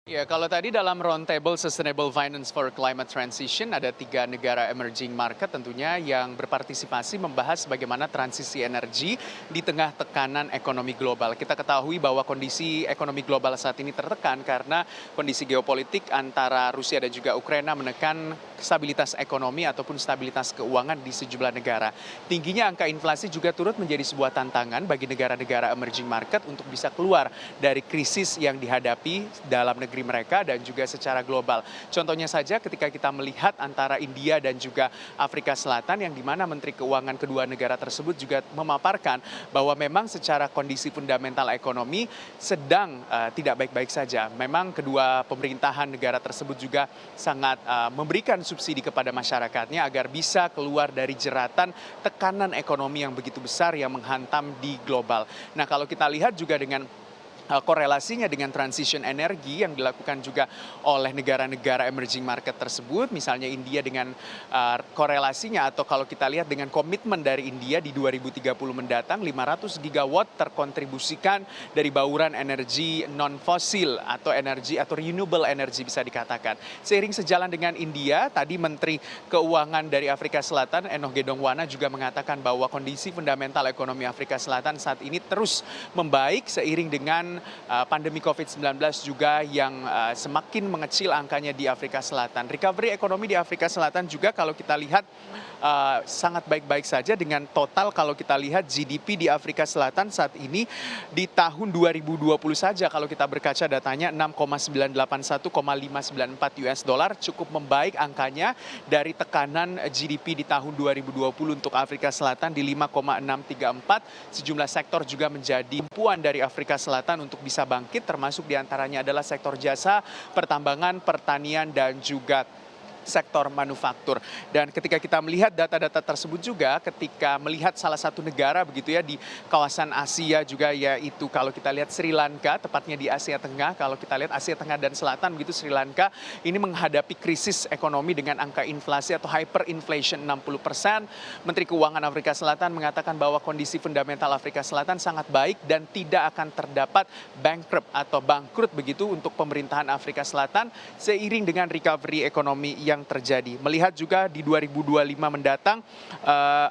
Ya, kalau tadi dalam Roundtable Sustainable Finance for Climate Transition ada 3 negara emerging market tentunya yang berpartisipasi membahas bagaimana transisi energi di tengah tekanan ekonomi global. Kita ketahui bahwa kondisi ekonomi global saat ini tertekan karena kondisi geopolitik antara Rusia dan juga Ukraina menekan stabilitas ekonomi ataupun stabilitas keuangan di sejumlah negara. Tingginya angka inflasi juga turut menjadi sebuah tantangan bagi negara-negara emerging market untuk bisa keluar dari krisis yang dihadapi dalam negeri mereka dan juga secara global. Contohnya saja ketika kita melihat antara India dan juga Afrika Selatan yang dimana Menteri Keuangan kedua negara tersebut juga memaparkan bahwa memang secara kondisi fundamental ekonomi sedang tidak baik-baik saja. Memang kedua pemerintahan negara tersebut juga sangat memberikan subsidi kepada masyarakatnya agar bisa keluar dari jeratan tekanan ekonomi yang begitu besar yang menghantam di global. Nah, kalau kita lihat juga dengan korelasinya dengan transition energi yang dilakukan juga oleh negara-negara emerging market tersebut, misalnya India dengan korelasinya atau kalau kita lihat dengan komitmen dari India di 2030 mendatang 500 gigawatt terkontribusikan dari bauran energi non-fosil atau energi atau renewable energy bisa dikatakan. Seiring sejalan dengan India, tadi Menteri Keuangan dari Afrika Selatan Enoch Godongwana juga mengatakan bahwa kondisi fundamental ekonomi Afrika Selatan saat ini terus membaik seiring dengan pandemi COVID-19 juga yang semakin mengecil angkanya di Afrika Selatan. Recovery ekonomi di Afrika Selatan juga kalau kita lihat sangat baik-baik saja dengan total kalau kita lihat GDP di Afrika Selatan saat ini di tahun 2020 saja kalau kita berkaca datanya 6,981,594 US dollar cukup membaik angkanya dari tekanan GDP di tahun 2020 untuk Afrika Selatan di 5,634. Sejumlah sektor juga menjadi tumpuan dari Afrika Selatan untuk bisa bangkit, termasuk diantaranya adalah sektor jasa, pertambangan, pertanian, dan juga sektor manufaktur. Dan ketika kita melihat data-data tersebut juga, ketika melihat salah satu negara begitu ya di kawasan Asia juga yaitu kalau kita lihat Sri Lanka, tepatnya di Asia Tengah, kalau kita lihat Asia Tengah dan Selatan begitu Sri Lanka ini menghadapi krisis ekonomi dengan angka inflasi atau hyperinflation 60%. Menteri Keuangan Afrika Selatan mengatakan bahwa kondisi fundamental Afrika Selatan sangat baik dan tidak akan terdapat bankrupt atau bangkrut begitu untuk pemerintahan Afrika Selatan seiring dengan recovery ekonomi yang terjadi. Melihat juga di 2025 mendatang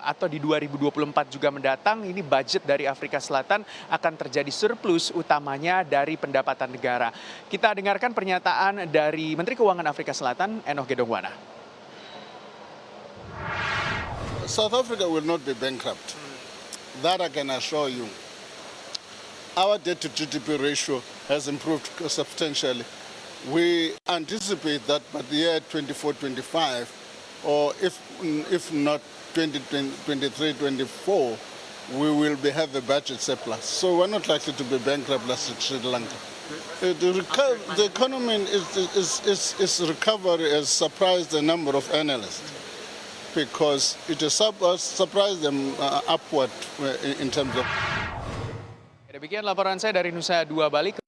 atau di 2024 juga mendatang, ini budget dari Afrika Selatan akan terjadi surplus utamanya dari pendapatan negara. Kita dengarkan pernyataan dari Menteri Keuangan Afrika Selatan, Enoch Godongwana. South Africa will not be bankrupt. That I can assure you. Our debt to GDP ratio has improved substantially. We anticipate that by the year 24-25, or if not 2023-24, we will have a budget surplus. So we're not likely to be bankrupt like Sri Lanka. The economy is recovery has surprised a number of analysts because it has surprised them upward in terms of. Demikian laporan saya dari Nusa Dua Bali.